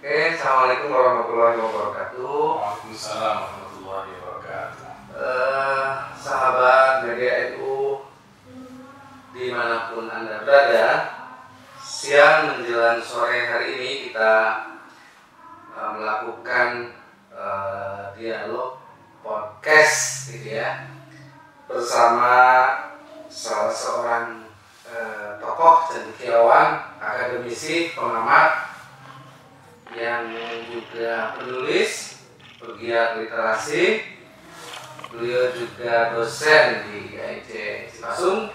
Oke, Assalamualaikum warahmatullahi wabarakatuh. Waalaikumsalam warahmatullahi wabarakatuh. Sahabat media NU dimanapun Anda berada, siang menjelang sore hari ini kita melakukan dialog podcast gitu ya, bersama salah seorang tokoh cendekiawan, akademisi, pengamat yang juga penulis, pegiat literasi. Beliau juga dosen di IAIN Cipasung,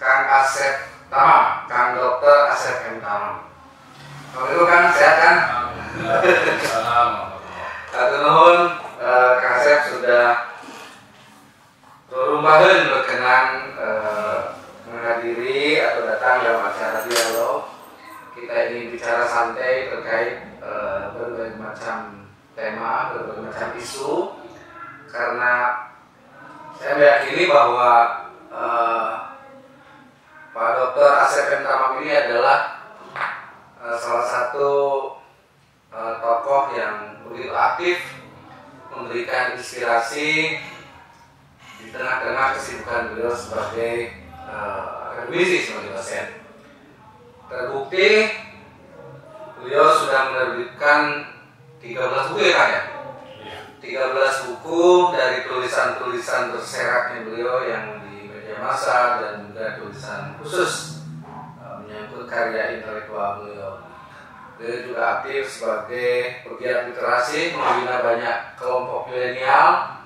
Kang Asep Tamam, Kang Dr. Asep M. Tamam. Kalau itu kan sehat kan? Satu nuhun, Kang Asep sudah turun berkenan menghadiri atau datang dalam acara dialog. Kita ingin bicara santai terkait berbagai macam tema, berbagai macam isu, karena saya meyakini bahwa Pak Dr. Asep M. Tamam ini adalah salah satu tokoh yang begitu aktif memberikan inspirasi di tengah-tengah kesibukan beliau sebagai akademisi, sebagai dosen. Terbukti beliau sudah menerbitkan 13 buku ya Kak ya? 13 buku dari tulisan-tulisan terseratnya beliau yang di media massa dan juga tulisan khusus menyangkut karya intelektual beliau. Beliau juga aktif sebagai pegiat literasi, membina banyak kelompok milenial,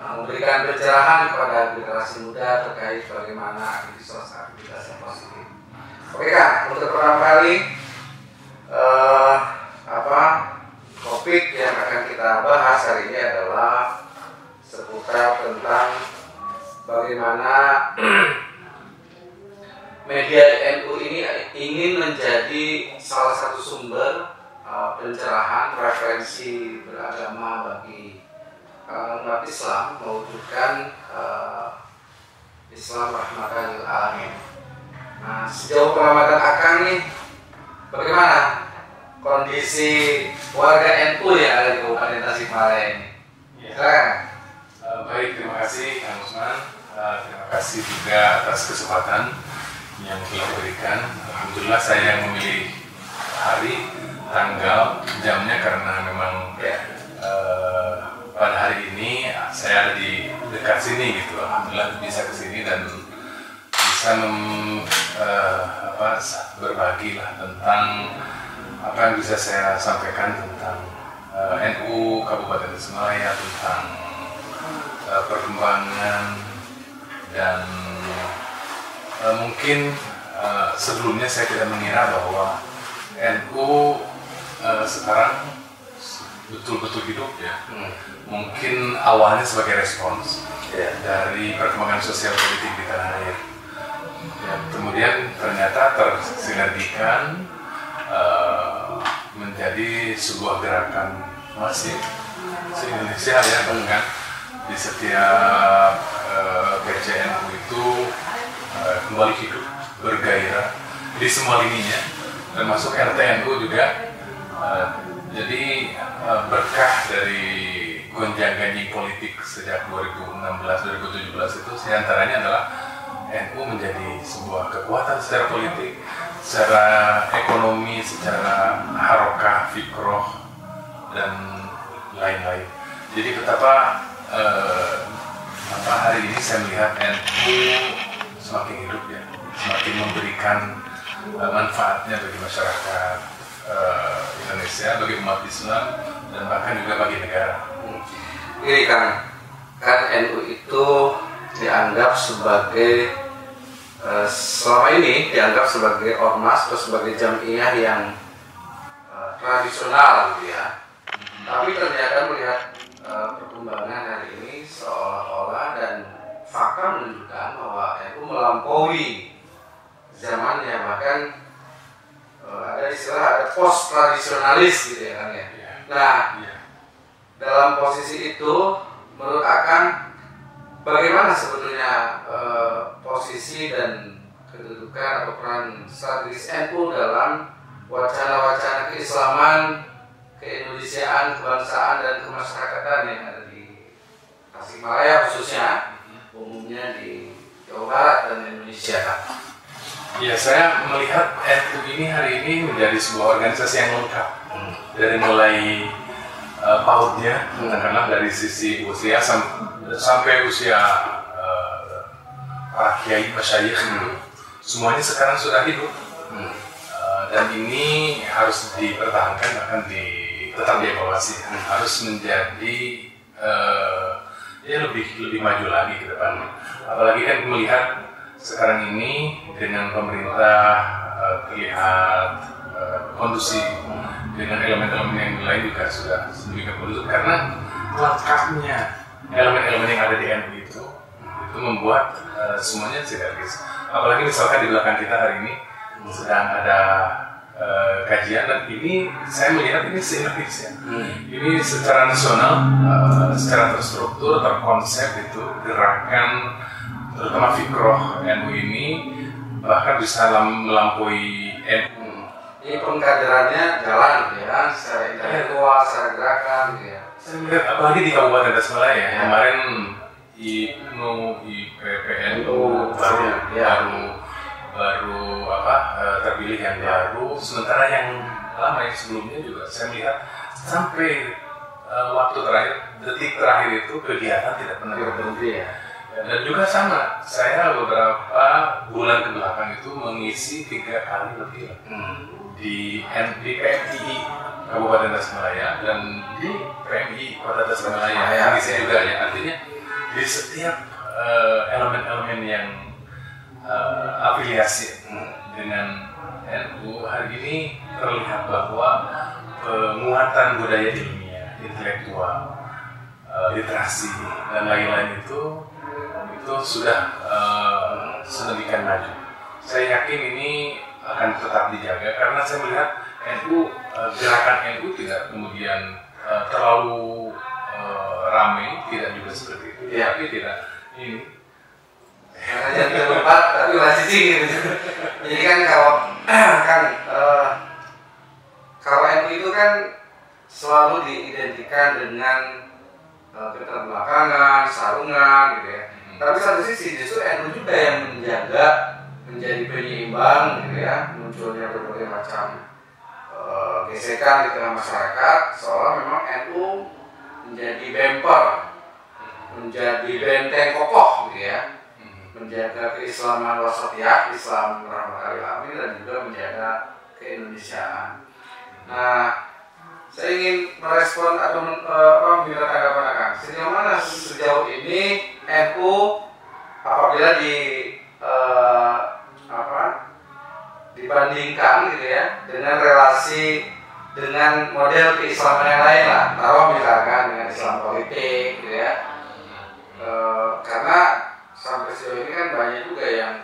memberikan pencerahan kepada literasi muda terkait bagaimana aktivitas yang positif. Oke Kak, untuk pertama kali topik yang akan kita bahas hari ini adalah seputar tentang bagaimana media NU ini ingin menjadi salah satu sumber pencerahan, referensi beragama bagi umat Islam, mewujudkan Islam rahmatan lil alamin. Nah, sejauh pengamatan Akang nih, bagaimana kondisi warga NU yang ada di Kabupaten Tasikmalaya ini? Silakan. Baik, terima kasih Kang Usman. Terima kasih juga atas kesempatan yang telah diberikan. Alhamdulillah saya yang memilih hari, tanggal, jamnya karena memang pada hari ini saya ada di dekat sini gitu. Alhamdulillah bisa ke sini dan bisa berbagi lah tentang apa yang bisa saya sampaikan tentang NU Kabupaten Tasikmalaya, tentang perkembangan dan mungkin sebelumnya saya tidak mengira bahwa NU sekarang betul-betul hidup ya. Mungkin awalnya sebagai respons dari perkembangan sosial politik di tanah air. Ya, kemudian ternyata tersinergikan menjadi sebuah gerakan masif se-Indonesia ya, bahkan di setiap PCNU itu kembali hidup, bergairah di semua lininya, termasuk RTNU juga. Jadi berkah dari gonjang-ganjing politik sejak 2016-2017 itu diantaranya adalah NU menjadi sebuah kekuatan secara politik, secara ekonomi, secara harokah, fikroh, dan lain-lain. Jadi betapa hari ini saya melihat NU semakin hidup ya, semakin memberikan manfaatnya bagi masyarakat Indonesia, bagi umat Islam, dan bahkan juga bagi negara. Ini kan NU itu dianggap sebagai selama ini dianggap sebagai ormas atau sebagai jamiah yang tradisional gitu ya. Tapi ternyata melihat perkembangan hari ini seolah-olah dan fakta menunjukkan bahwa NU melampaui zamannya, bahkan ada istilah post tradisionalis gitu ya kan ya. Nah, dalam posisi itu menurut Akang bagaimana sebetulnya posisi dan kedudukan atau peran strategis NU dalam wacana-wacana keislaman, keindonesiaan, kebangsaan dan kemasyarakatan yang ada di Tasikmalaya khususnya, umumnya di Jawa Barat dan Indonesia. Ya, saya melihat NU ini hari ini menjadi sebuah organisasi yang lengkap dari mulai pautnya, katakanlah dari sisi usia sampai usia para kiai masyayikh itu, semuanya sekarang sudah hidup. Dan ini harus dipertahankan, bahkan tetap dievaluasi, harus menjadi ya lebih maju lagi ke depan. Apalagi kan melihat sekarang ini dengan pemerintah terlihat kondusif, dengan elemen-elemen yang lain juga sudah sedemikian kondusif, karena lengkapnya elemen-elemen yang ada di NU itu membuat semuanya sinergis. Apalagi misalkan di belakang kita hari ini sedang ada kajian, dan ini saya melihat ini sinergis ya. Ini secara nasional, secara terstruktur, terkonsep itu gerakan terutama fikroh NU ini bahkan bisa melampaui NU. Ini pengkaderannya jalan ya, secara intelektual, secara gerakan ya. Saya melihat apalagi di Kabupaten Tasikmalaya kemarin IPPNU baru terpilih yang baru, sementara yang lama yang sebelumnya juga saya melihat sampai waktu terakhir, detik terakhir itu kegiatan tidak pernah berhenti ya. Dan juga sama, saya beberapa bulan kebelakang itu mengisi 3 kali lebih di PMI Kabupaten Tasikmalaya dan di PMI Kota Tasikmalaya mengisi juga ya. Artinya di setiap elemen-elemen yang afiliasi dengan NU hari ini terlihat bahwa penguatan budaya ilmiah, intelektual, literasi dan lain-lain itu sudah sedemikian maju. Saya yakin ini akan tetap dijaga karena saya melihat gerakan NU tidak kemudian terlalu ramai, tidak juga seperti itu. Tapi tidak ini. Karena jadi tempat tapi masih tinggi gitu. Jadi kan kalau NU itu kan selalu diidentikan dengan keterbelakangan, sarungan gitu ya. Tapi satu sisi justru NU juga yang menjadi penyeimbang gitu ya, munculnya berbagai macam gesekan di tengah masyarakat, seolah memang NU menjadi bemper, menjadi benteng kokoh gitu ya, menjaga keislaman wasatiyah, Islam rahmatan lil alamin, dan juga menjaga keindonesiaan. Nah, saya ingin merespon atau memberikan tanggapan akan sejauh ini NU apabila dibandingkan gitu ya dengan relasi dengan model keislaman yang lain lah, taruh misalkan dengan Islam politik gitu ya, karena sampai sejauh ini kan banyak juga yang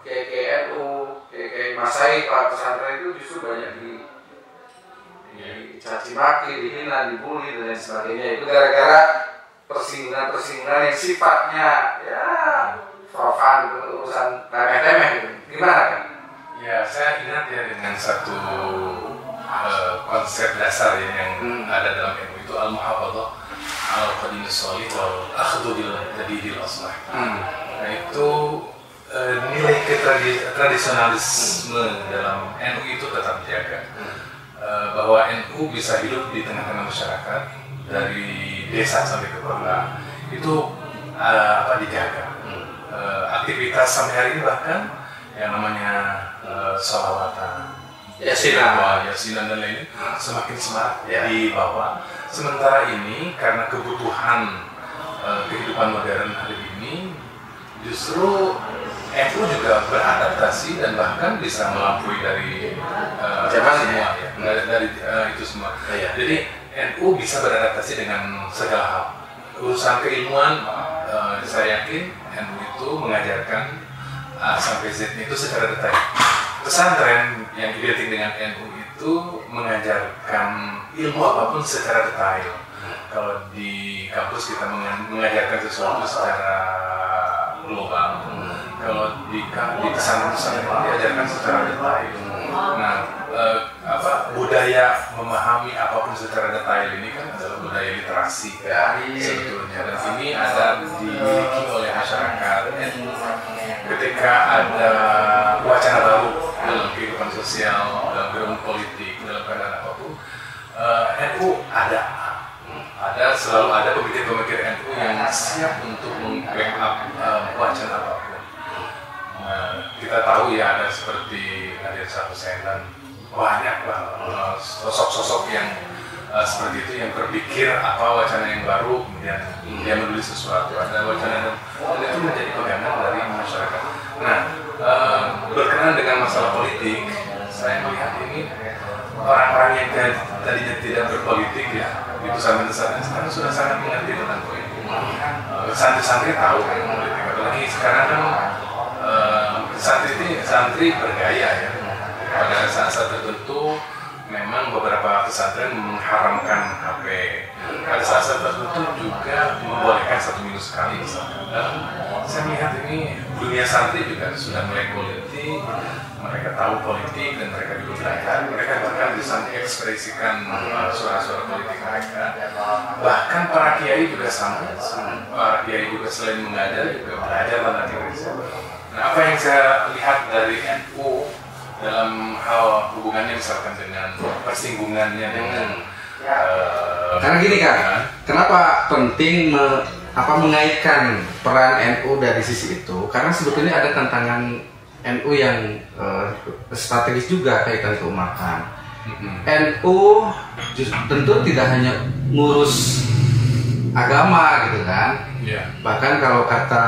KKNU, KK Masai, Pak pesantren itu justru banyak dicaci maki, dihina, dibully dan lain sebagainya. Itu gara-gara persinggungan yang sifatnya ya sopan gitu, urusan remeh-remeh gitu. Gimana kan? Ya, saya ingat ya dengan satu konsep dasar ya yang ada dalam NU itu al-muhafadzah al-qadimus sholih wal akhdhu bil jadidil aslah. Nah, itu nilai tradisionalisme dalam NU itu tetap dijaga. Bahwa NU bisa hidup di tengah-tengah masyarakat dari desa sampai ke kota itu dijaga. Aktivitas sampai hari ini bahkan yang namanya sholawatan, yasinan dan lain-lain semakin semarak dibawa. Sementara ini karena kebutuhan kehidupan modern hari ini, justru NU juga beradaptasi dan bahkan bisa melampaui dari semua dari itu semua. Jadi NU bisa beradaptasi dengan segala hal. Urusan keilmuan, saya yakin NU itu mengajarkan A sampai Z itu secara detail. Pesantren yang identik dengan NU itu mengajarkan ilmu apapun secara detail. Kalau di kampus kita mengajarkan sesuatu secara global, kalau di pesantren diajarkan secara detail. Nah, secara detail ini kan adalah budaya literasi sebetulnya, dan ini ada dimiliki oleh masyarakat. Ketika ada wacana baru dalam kehidupan sosial, dalam kehidupan politik, dalam keadaan apapun, NU selalu ada pemikir-pemikir NU yang siap untuk meng-backup wacana apapun. Kita tahu ya, ada seperti Nadir Hussein dan banyak sosok-sosok yang seperti itu, yang berpikir apa wacana yang baru kemudian dia menulis sesuatu, ada wacana dan itu menjadi pegangan dari masyarakat. Nah, berkenaan dengan masalah politik, saya melihat ini orang-orang yang tadinya tidak berpolitik ya di pesantren sekarang sudah sangat mengerti tentang politik. Santri-santri tahu kan politik, apalagi sekarang kan santri bergaya ya. Pada saat-saat tertentu memang beberapa pesantren mengharamkan HP. Pada saat-saat tertentu juga membolehkan 1 minggu sekali misalkan. Dan saya melihat ini dunia santri juga sudah mulai politik, mereka tahu politik dan mereka juga belajar. Mereka bahkan bisa mengekspresikan suara-suara politik mereka. Bahkan para kiai juga sama. Para kiai juga selain mengajar juga belajar tentang Indonesia. Nah, apa yang saya lihat dari NU dalam hal hubungannya misalkan dengan persinggungannya dengan karena gini kan, kenapa penting mengaitkan peran NU dari sisi itu? Karena sebetulnya ada tantangan NU yang strategis juga kaitan keumatan. NU tentu tidak hanya ngurus agama gitu kan, bahkan kalau kata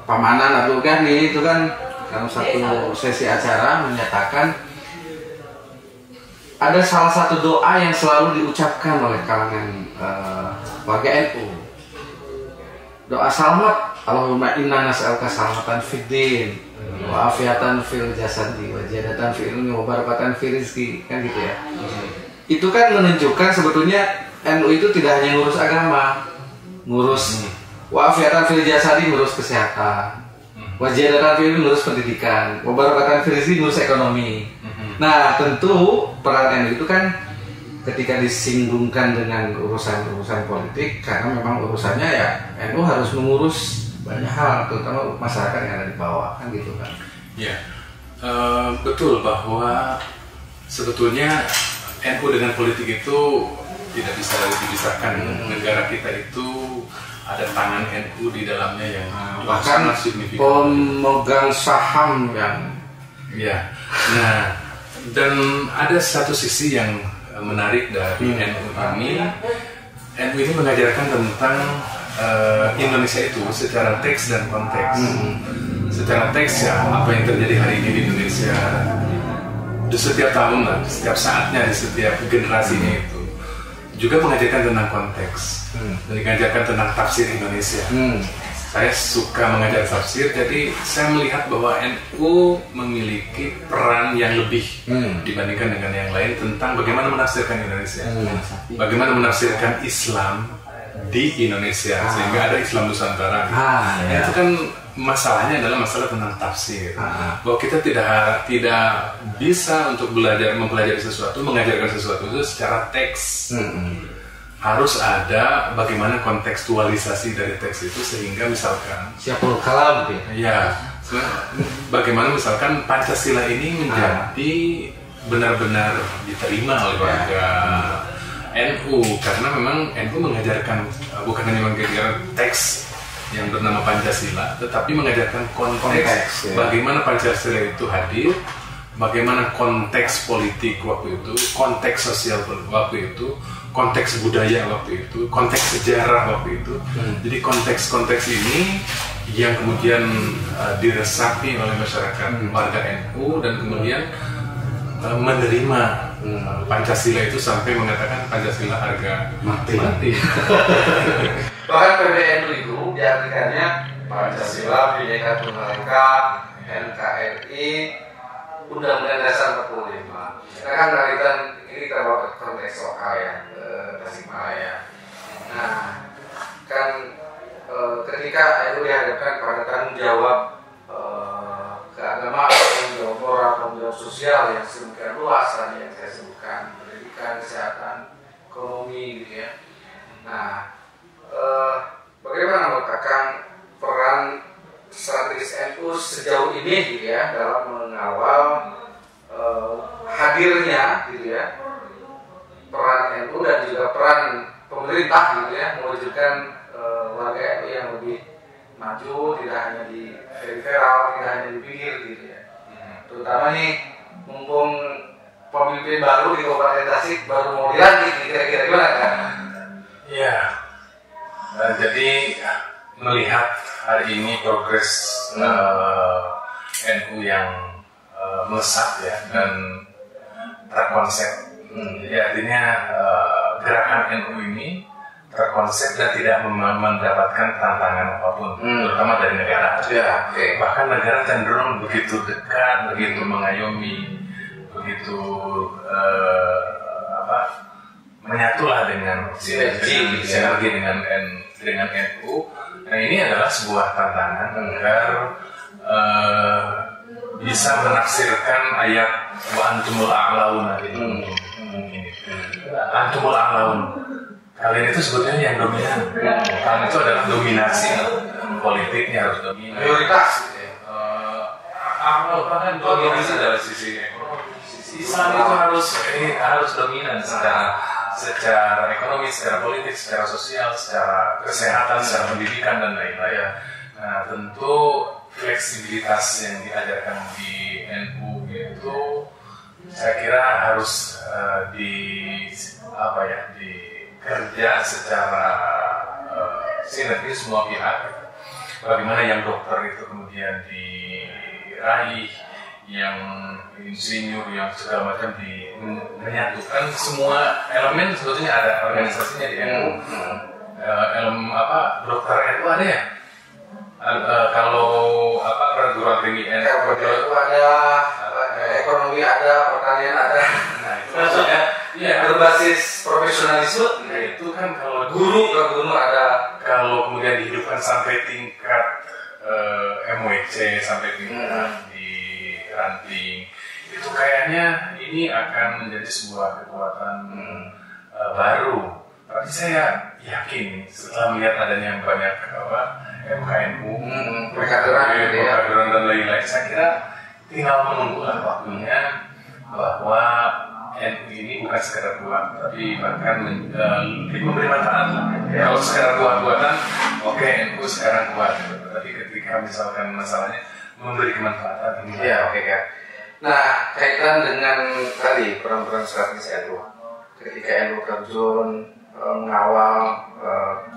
Pamanan Abdul Ghani itu kan dalam satu sesi acara menyatakan ada salah satu doa yang selalu diucapkan oleh kalangan warga NU. Doa selamat, Allahumma inna nas'aluka salamatan fid din wa afiatan fil jasadi wa ziyadatan fil ilmi wa barakatan fil rizqi, kan gitu ya. Itu kan menunjukkan sebetulnya NU itu tidak hanya ngurus agama, ngurus wa'afiatan fil jasadi, ngurus kesehatan, wajadatan fil ngurus pendidikan, wabarakatan fil rizqi ngurus ekonomi. Nah, tentu peran NU itu kan ketika disinggungkan dengan urusan-urusan politik, karena memang urusannya ya NU harus mengurus banyak hal, terutama masyarakat yang ada di bawah, kan gitu kan. Ya, betul bahwa sebetulnya NU dengan politik itu tidak bisa dipisahkan. Negara kita itu ada tangan NU di dalamnya yang bahkan sangat signifikan. Pemegang saham yang nah, dan ada satu sisi yang menarik dari NU ini. NU ini mengajarkan tentang Indonesia itu secara teks dan konteks. Secara teks ya, apa yang terjadi hari ini di Indonesia di setiap tahun lah, setiap saatnya, di setiap generasinya itu. Juga mengajarkan tentang konteks, dan mengajarkan tentang tafsir Indonesia. Saya suka mengajar tafsir, jadi saya melihat bahwa NU memiliki peran yang lebih dibandingkan dengan yang lain tentang bagaimana menafsirkan Indonesia, bagaimana menafsirkan Islam di Indonesia, sehingga ada Islam Nusantara. Itu kan masalahnya adalah masalah tentang tafsir. Bahwa kita tidak bisa untuk mempelajari sesuatu, mengajarkan sesuatu itu secara teks. Harus ada bagaimana kontekstualisasi dari teks itu, sehingga misalkan siapul kalam gitu ya, bagaimana misalkan Pancasila ini menjadi benar-benar diterima oleh warga NU, karena memang NU mengajarkan bukan hanya mengajarkan teks yang bernama Pancasila, tetapi mengajarkan konteks bagaimana Pancasila itu hadir, bagaimana konteks politik waktu itu, konteks sosial waktu itu, konteks budaya waktu itu, konteks sejarah waktu itu. Jadi konteks-konteks ini yang kemudian diresapi oleh masyarakat warga NU, dan kemudian menerima Pancasila itu sampai mengatakan Pancasila harga mati. Bahkan PBNU itu diartikannya Pancasila, Bhinneka Tunggal Ika, NKRI, Undang-Undang Dasar 45. Nah kan kaitan ini kita bawa ke konteks lokal ya, Tasikmalaya. Nah kan ketika NU dihadapkan pada tanggung jawab keagamaan, tanggung jawab moral, tanggung jawab sosial yang sedemikian luas tadi yang saya sebutkan, pendidikan, kesehatan, ekonomi gitu ya. Nah, bagaimana menurut Kakang peran strategis NU sejauh ini gitu ya dalam mengawal hadirnya gitu ya peran NU dan juga peran pemerintah gitu ya mewujudkan warga NU yang lebih maju, tidak hanya di periferal, tidak hanya di pinggir gitu ya. Terutama nih mumpung pemimpin baru di Kabupaten Tasik baru mau dilantik, kira-kira gimana kan? Iya. Jadi melihat hari ini progres NU yang melesat ya dan terkonsep. Jadi artinya gerakan NU ini terkonsep dan tidak mendapatkan tantangan apapun, terutama dari negara. Ya, Bahkan negara cenderung begitu dekat, begitu mengayomi, begitu menyatulah dengan sinergi dengan NU. Nah ini adalah sebuah tantangan agar bisa menafsirkan ayat wa antumul a'laun ini. Antumul a'laun. Kalian itu sebetulnya yang dominan. Kalian itu adalah dominasi politiknya harus dominan. Prioritas. Bahkan dominasi dari sisi ekonomi. Islam itu harus dominan secara ekonomi, secara politik, secara sosial, secara kesehatan, secara pendidikan dan lain-lain. Nah, tentu fleksibilitas yang diajarkan di NU itu saya kira harus dikerja secara sinergi semua pihak. Bagaimana yang dokter itu kemudian diraih, yang insinyur, yang segala macam menyatukan semua elemen sebetulnya ada organisasinya di NU. Dokter NU ada ya? Kalau perguruan tinggi NU itu ada, ekonomi ada, pertanian ada. Nah, itu maksudnya berbasis profesionalisme. Nah, itu kan kalau guru ada. Kalau kemudian dihidupkan sampai tingkat MWC, sampai tingkat di ranting, itu kayaknya ini akan menjadi sebuah kekuatan baru. Tapi saya yakin setelah melihat adanya banyak MKNU, pekaderan dan lain-lain, saya kira tinggal menunggulah waktunya bahwa NU ini bukan sekedar buat, tapi bahkan memberi manfaat. Kalau sekedar buat-buatan, oke, NU sekarang buat, tapi ketika misalkan masalahnya memberi kemanfaatan ini. Ya, oke kan. Nah, kaitan dengan tadi peran-peran strategis NU, ketika NU terjun mengawal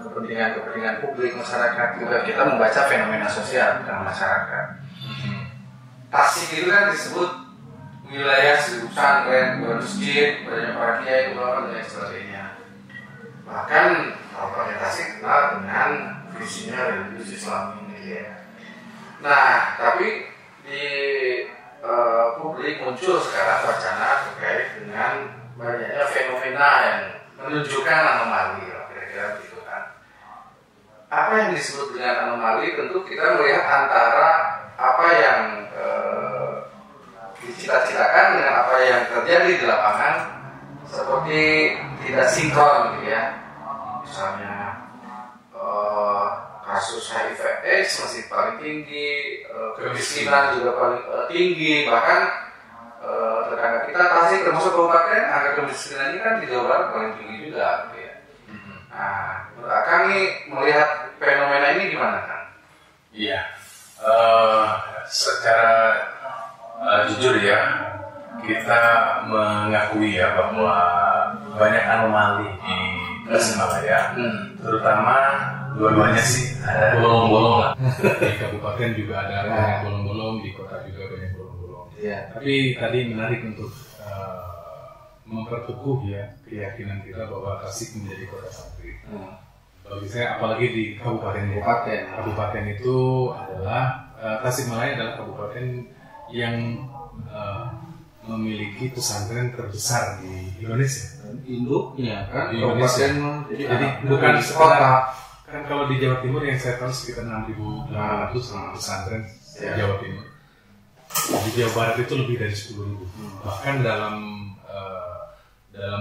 kepentingan publik masyarakat, juga kita membaca fenomena sosial dalam masyarakat. Tasik itu kan disebut wilayah seribu pesantren, masjid, banyak para kiai, ulama dan lain sebagainya. Bahkan Kabupaten Tasik kenal dengan visinya religius Islam ini ya. Nah, tapi di publik muncul sekarang wacana terkait dengan banyaknya fenomena yang menunjukkan anomali, kira-kira begitu kan. Apa yang disebut dengan anomali tentu kita melihat antara apa yang dicita-citakan dengan apa yang terjadi di lapangan seperti tidak sinkron gitu ya. Misalnya kasus HIV/AIDS masih paling tinggi, kemiskinan juga paling tinggi, bahkan tetangga kita Tasik termasuk kabupaten angka kemiskinan ini kan di Jawa Barat paling tinggi juga gitu ya. Nah, menurut Akang nih melihat fenomena ini gimana kan? Iya, secara jujur ya, kita mengakui ya bahwa banyak anomali di Tasikmalaya, terutama dua-duanya sih ada bolong-bolong lah. Di kabupaten juga ada banyak bolong-bolong, di kota juga banyak bolong-bolong. Ya. Tapi tadi menarik untuk memperteguh ya keyakinan kita bahwa Tasik menjadi kota santri. Bagi saya, apalagi di kabupaten itu adalah Tasikmalaya adalah kabupaten yang memiliki pesantren terbesar di Indonesia. Induknya kan Di Indonesia. Jadi bukan kota. Kan kalau di Jawa Timur yang saya tahu sekitar 6.800 pesantren di Jawa Timur. Di Jawa Barat itu lebih dari 10.000. Bahkan dalam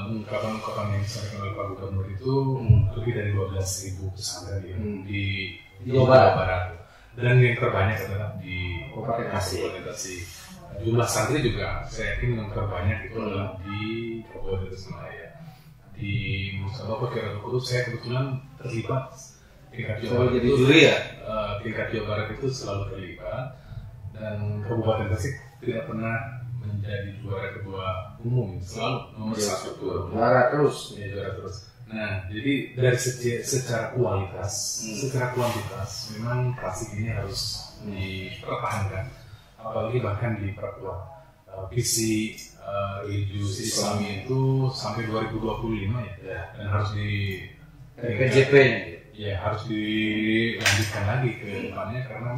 ungkapan-ungkapan yang disampaikan oleh Pak Gubernur itu lebih dari 12.000 pesantren di Jawa Barat. Dan yang terbanyak adalah di Kabupaten Tasik. Jumlah santri juga saya yakin yang terbanyak itu adalah di Kabupaten Tasikmalaya. Di Mustafa Kira Kudus saya kebetulan terlibat tingkat Jawa Barat jadi juri ya. Tingkat Jawa Barat itu selalu terlibat, dan Kabupaten Tasik tidak pernah menjadi juara kedua umum, selalu nomor 1 juara terus. Ya, juara terus. Nah, jadi dari secara kualitas, secara kuantitas, memang Tasik ini harus dipertahankan, apalagi bahkan diperkuat. Visi religius Islami itu sampai 2025 ya, dan harus di PJP-nya. Ya, harus dilanjutkan lagi ke depannya karena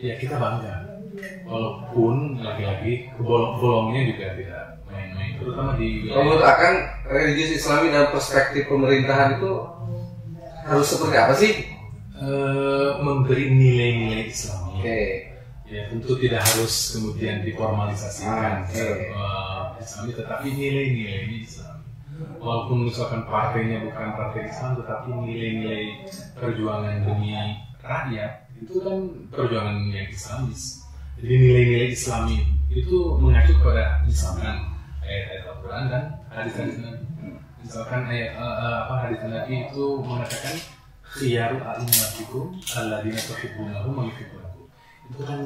ya kita bangga, walaupun lagi-lagi bolongnya juga tidak main-main, terutama di menurut Akang religius Islami dalam perspektif pemerintahan itu harus seperti apa sih? Memberi nilai-nilai Islami. Ya, tentu tidak harus kemudian diformalisasikan Islami, tetapi nilai-nilainya Islami. Walaupun misalkan partainya bukan partai Islam, tetapi nilai-nilai perjuangan demi rakyat itu kan perjuangan yang Islamis. Jadi nilai-nilai Islami itu mengacu pada misalkan ayat-ayat Al-Quran dan hadis-hadis Nabi. Misalkan hadis Nabi itu mengatakan khiyaru a'imatikum alladzina tuhibbunahum wa yuhibbunakum. Itu kan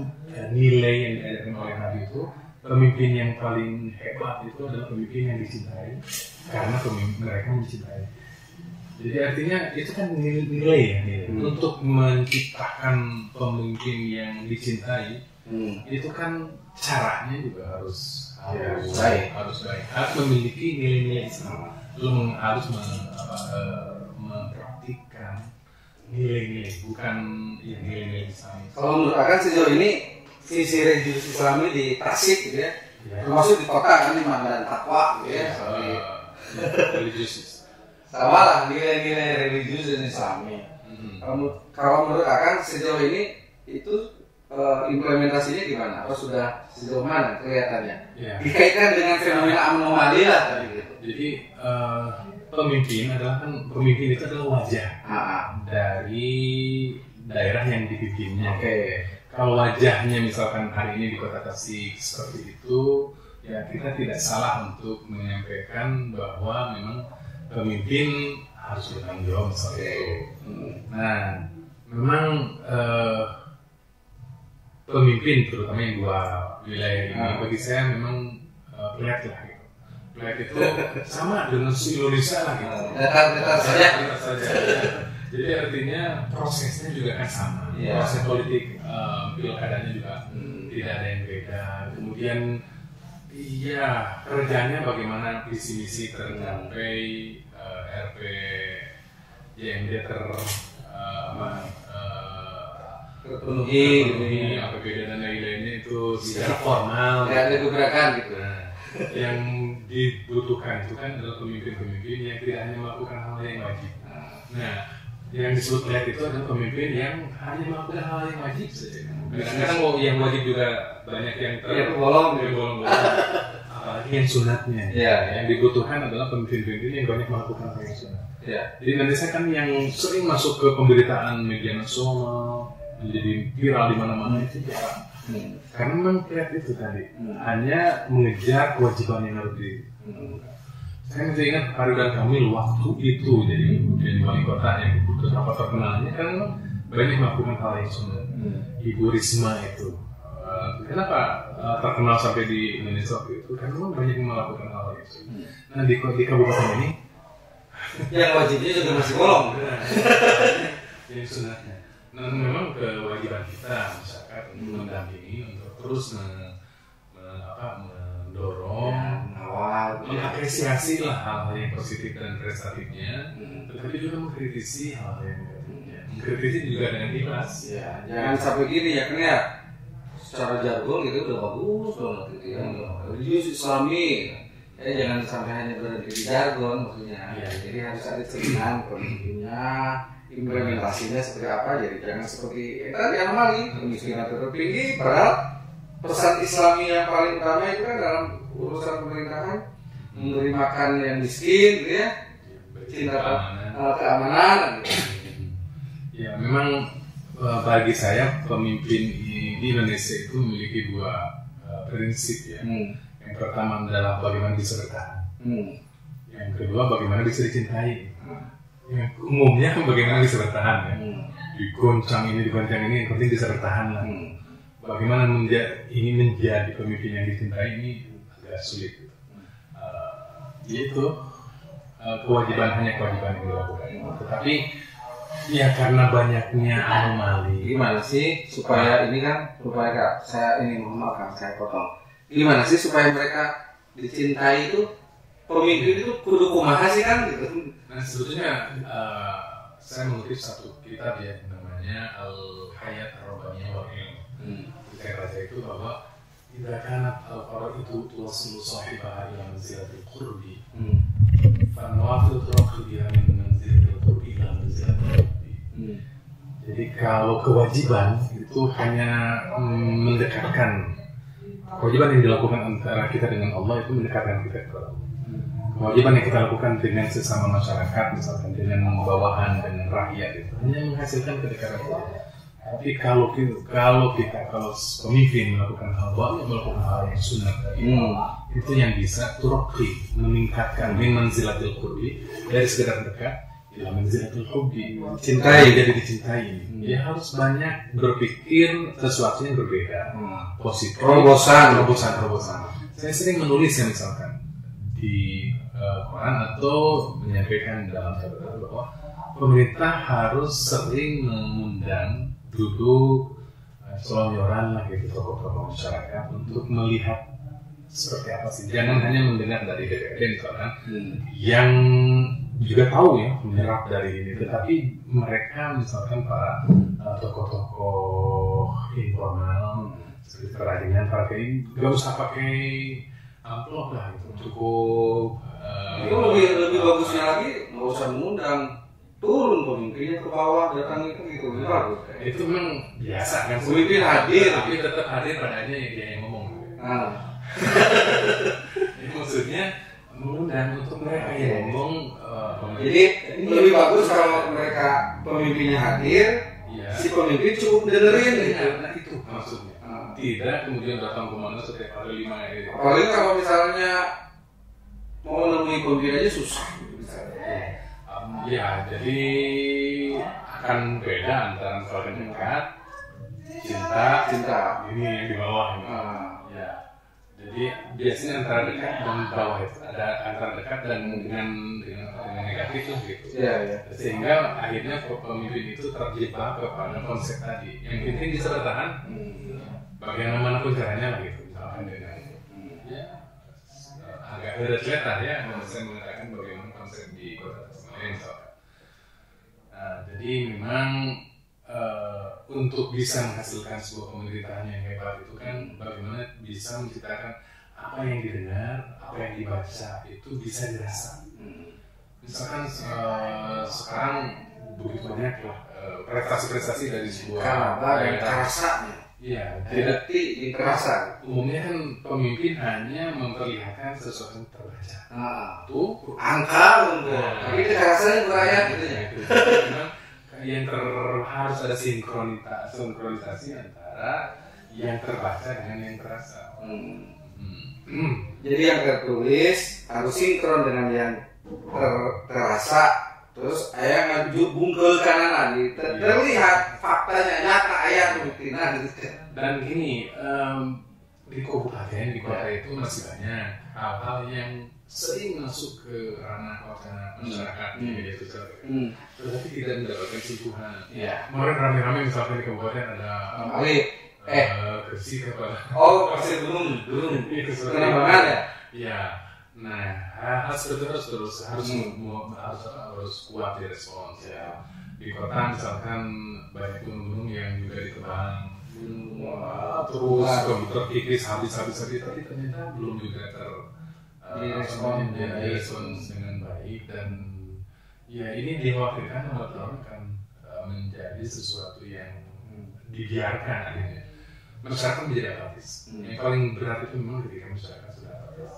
nilai yang diajarkan oleh Nabi itu, pemimpin yang paling hebat itu adalah pemimpin yang dicintai karena mereka mencintai. Jadi artinya itu kan nilai ya, untuk menciptakan pemimpin yang dicintai itu kan caranya juga harus baik, harus memiliki nilai-nilai Islam, harus mempraktikkan nilai-nilai, bukan ya nilai-nilai Islam. Kalau menurut Akang sejauh ini visi religius Islami di Tasik gitu ya, termasuk di kota kan di Mandan Takwa gitu ya, religius sama lah nilai-nilai religius dan Islami. Kalau menurut Akang sejauh ini itu implementasinya gimana? Apa sudah sejauh mana kelihatannya? Ya. Dikaitkan dengan fenomena anomali lah tadi gitu. Jadi pemimpin itu adalah wajah dari daerah yang dipimpinnya. Kalau wajahnya misalkan hari ini di Kota Tasik seperti itu, ya kita tidak salah untuk menyampaikan bahwa memang pemimpin harus bertanggung jawab misalnya itu. Nah, memang pemimpin terutama yang dua wilayah ini bagi saya memang pelat lah gitu. Pelat itu sama dengan Indonesia lah gitu. Datar saja. Jadi artinya prosesnya juga kan sama. Proses politik pilkadanya juga tidak ada yang beda. Kemudian iya kerjanya bagaimana visi-misi tercapai, RP YMD terpenuhi, APBD dan lain-lainnya itu secara formal. Ya, ada gebrakan gitu. Nah, yang dibutuhkan itu kan adalah pemimpin-pemimpin yang tidak hanya melakukan hal yang wajib. Nah, yang disebut pelat itu adalah pemimpin yang hanya melakukan hal yang wajib saja. Kadang-kadang yang wajib juga banyak yang bolong. Apalagi yang sunatnya. Yang dibutuhkan adalah pemimpin-pemimpin yang banyak melakukan hal yang sunat. Jadi nanti saya kan yang sering masuk ke pemberitaan media nasional, menjadi viral di mana-mana itu jarang. Karena memang pelat itu tadi hanya mengejar kewajiban yang harus dilakukan. Saya masih ingat Ridwan Kamil waktu itu jadi wali kota yang betapa terkenalnya kan memang banyak melakukan hal yang sunat. Ibu Risma itu kenapa terkenal sampai di Indonesia waktu itu? Karena memang banyak yang melakukan hal yang sunat. Nah di kabupaten ini yang wajibnya juga masih bolong. Yang sunatnya. Nah memang kewajiban kita masyarakat untuk mendampingi, untuk terus mendorong, mengapresiasi lah hal-hal yang positif dan prestatifnya, tetapi juga mengkritisi hal-hal yang negatifnya. Mengkritisi juga dengan ikhlas. Jangan sampai gini ya kan ya. Secara jargon gitu udah bagus banget gitu ya. Religius Islami. Jangan sampai hanya berhenti di jargon maksudnya. Jadi harus ada cerminan pemimpinnya implementasinya seperti apa. Jadi jangan seperti tadi anomali kemiskinan tertinggi, padahal pesan Islami yang paling utama itu kan dalam urusan pemerintahan memberi makan yang miskin, gitu ya, cinta keamanan. Gitu. Ya memang bagi saya pemimpin di Indonesia itu memiliki dua prinsip ya. Yang pertama adalah bagaimana bisa bertahan. Yang kedua bagaimana bisa dicintai. Yang umumnya kan bagaimana bisa bertahan ya. Digoncang ini, yang penting bisa bertahan lah. Bagaimana ingin menjadi pemimpin yang dicintai ini agak sulit. Yaitu kewajiban yang dilakukan. Tetapi ya karena banyaknya anomali. Gimana sih supaya ini kan supaya saya ini mohon saya potong. Gimana sih supaya mereka dicintai itu pemimpin itu kudu kumaha sih kan gitu. Nah sebetulnya saya mengutip satu kitab ya namanya Al-Hayat Ar-Rabbaniyah wal Ilm. Kitab raja itu bahwa tidak kanat al-Qur'an itu tuwasilu sahibah ila manzilatil qurbi. Fanwafil turakhi biha min manzilatil qurbi ila manzilatil qurbi. Jadi kalau kewajiban itu hanya mendekatkan, kewajiban yang dilakukan antara kita dengan Allah itu mendekatkan kita kepada Allah. Kewajiban yang kita lakukan dengan sesama masyarakat, misalkan dengan bawahan dan rakyat itu hanya menghasilkan kedekatan Allah. Tapi kalau pemimpin melakukan hal yang sunat itu yang bisa turki meningkatkan min manzilatil qurbi dari sekedar dekat ila manzilatil hubbi, cintai jadi dicintai. Dia harus banyak berpikir sesuatu yang berbeda, positif, terobosan. Saya sering menulis ya misalkan di Quran atau menyampaikan dalam catatan bahwa pemerintah harus sering mengundang duduk selonjoran lah gitu tokoh-tokoh masyarakat untuk melihat seperti apa sih. Jangan hanya mendengar dari DPRD misalkan yang juga tahu ya menyerap dari ini, tetapi mereka misalkan para tokoh-tokoh informal seperti perajingan pakai nggak usah pakai amplop lah gitu, cukup itu lebih bagusnya lagi nggak usah mengundang, turun pemimpinnya ke bawah datang itu gitu. Itu memang biasa kan, pemimpin hadir tapi tetap hadir padanya dia yang ngomong. Itu maksudnya mengundang untuk mereka yang ngomong. Jadi lebih bagus kalau mereka pemimpinnya hadir, si pemimpin cukup dengerin gitu. Nah itu maksudnya. Tidak kemudian datang kemana setiap hari 5 hari. Apalagi kalau misalnya mau nemuin pemimpin aja susah misalnya. Ya, jadi akan beda antara misalkan dekat, cinta, ini yang di bawah ini. Ya, jadi biasanya antara dekat dan bawah itu ada antara dekat dan dengan negatif lah gitu. Ya. Sehingga akhirnya pemimpin itu terjebak kepada konsep tadi. Yang penting bisa bertahan, bagaimanapun caranya lah gitu. Misalkan dengan agak beda ya, saya mengatakan bagaimana konsep di kota Tasikmalaya misalkan. Jadi memang untuk bisa menghasilkan sebuah pemerintahan yang hebat itu kan bagaimana bisa menciptakan apa yang didengar, apa yang dibaca itu bisa dirasa. Misalkan sekarang begitu banyak lah prestasi-prestasi dari sebuah yang terasanya. Iya, tidak terasa. Umumnya kan pemimpin hanya memperlihatkan sesuatu yang terbaca. Tuh angka untuk, tapi terasanya berayat gitu ya. Yang harus ada sinkronisasi antara yang terbaca dengan yang terasa. Jadi yang tertulis harus sinkron dengan yang terasa. Terus ayah bungkel kanan lagi terlihat faktanya nyata ayah buktinya gitu. Dan gini di kabupaten di kota itu masih banyak hal-hal yang sering masuk ke ranah wacana masyarakat di media sosial, tetapi tidak mendapatkan sentuhan. Kemarin rame-rame misalkan di kabupaten ada Gresik apa? Pasir Gunung Penambangan ya. Iya. Nah, hal seperti itu harus kuat direspons ya. Di kota misalkan banyak gunung-gunung yang juga ditebang, terus terkikis habis tapi ternyata belum juga direspons dengan baik, dan ya ini dikhawatirkan akan menjadi sesuatu yang dibiarkan akhirnya masyarakat menjadi apatis. Yang paling berat itu memang ketika masyarakat sudah apatis.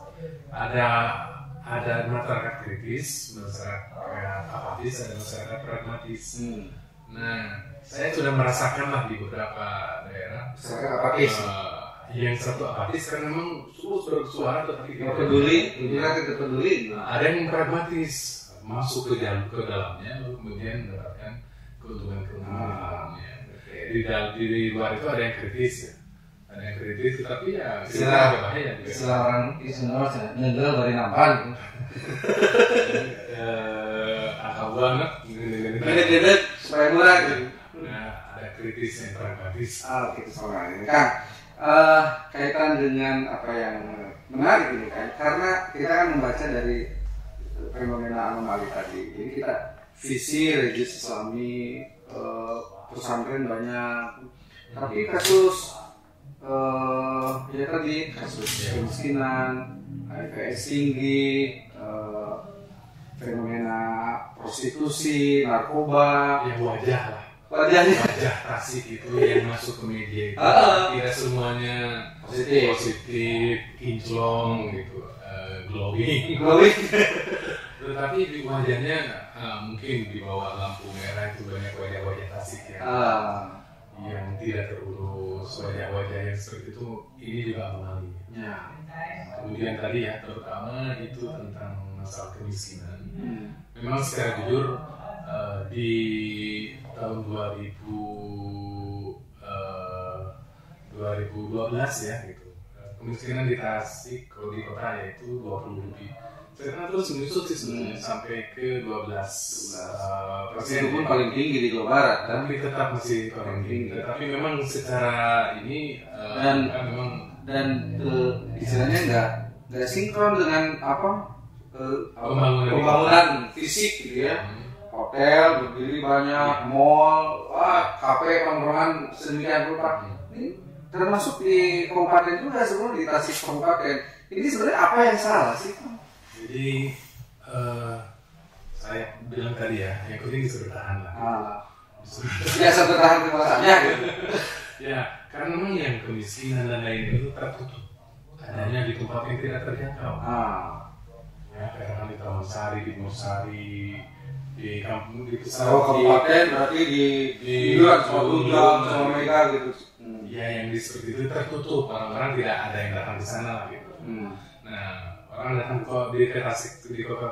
Ada masyarakat kritis, masyarakat apatis, ada masyarakat pragmatis. Nah, saya sudah merasakan lah di beberapa daerah Masyarakat apatis. Yang satu apatis karena memang sudah bersuara tetapi tidak peduli. Ada yang pragmatis, masuk ke dalamnya lalu kemudian mendapatkan keuntungan di dalamnya. Di luar itu ada yang kritis ya. Ada yang kritis tetapi ya bahaya juga. Istilah orang Islam nyendel dari nampan. Akal banget. Gede-gede supaya murah gitu. Nah, ada kritis yang pragmatis. Gitu soalnya ini Kang. Kaitan dengan apa yang menarik ini kan, karena kita kan membaca dari fenomena anomali tadi. Jadi kita visi religius Islami, pesantren banyak, tapi kasus ya tadi kasus kemiskinan, HIVS tinggi, fenomena prostitusi, narkoba, Ya wajah tasik itu yang masuk ke media itu tidak semuanya positif, kinclong gitu, glowing. Tetapi di wajahnya mungkin di bawah lampu merah itu banyak wajah-wajah tasik yang tidak terurus, wajah-wajah yang seperti itu. Ini juga anomali. Kemudian tadi ya terutama itu tentang masalah kemiskinan. Memang secara jujur di tahun 2012 ya gitu, kemiskinan di Tasik kalau di kota yaitu 20 lebih. Sekarang terus menyusut sih sebenarnya sampai ke 12%. Itu pun paling tinggi di Jawa Barat kan? Tapi tetap masih paling tinggi. Tapi memang secara ini dan istilahnya nggak sinkron dengan pembangunan fisik gitu ya. Hotel berdiri banyak, mall, kafe, tongkrongan sedemikian rupa. Ini termasuk di kabupaten juga sebenarnya, di Tasik kabupaten. Ini sebenarnya apa yang salah sih? Jadi saya bilang tadi ya, yang penting disuruh tahan lah. Biasa bertahan kekuasaannya gitu. Ya, karena memang yang kemiskinan dan lain itu tertutup. Adanya di tempat yang tidak terjangkau. Ya, kadang di Taman Sari, di Mosari, di kampung di kabupaten berarti di luar sama mereka gitu. Ya, yang seperti itu tertutup, orang-orang tidak ada yang datang ke sana lah gitu. Nah, orang datang di Tasik, di kota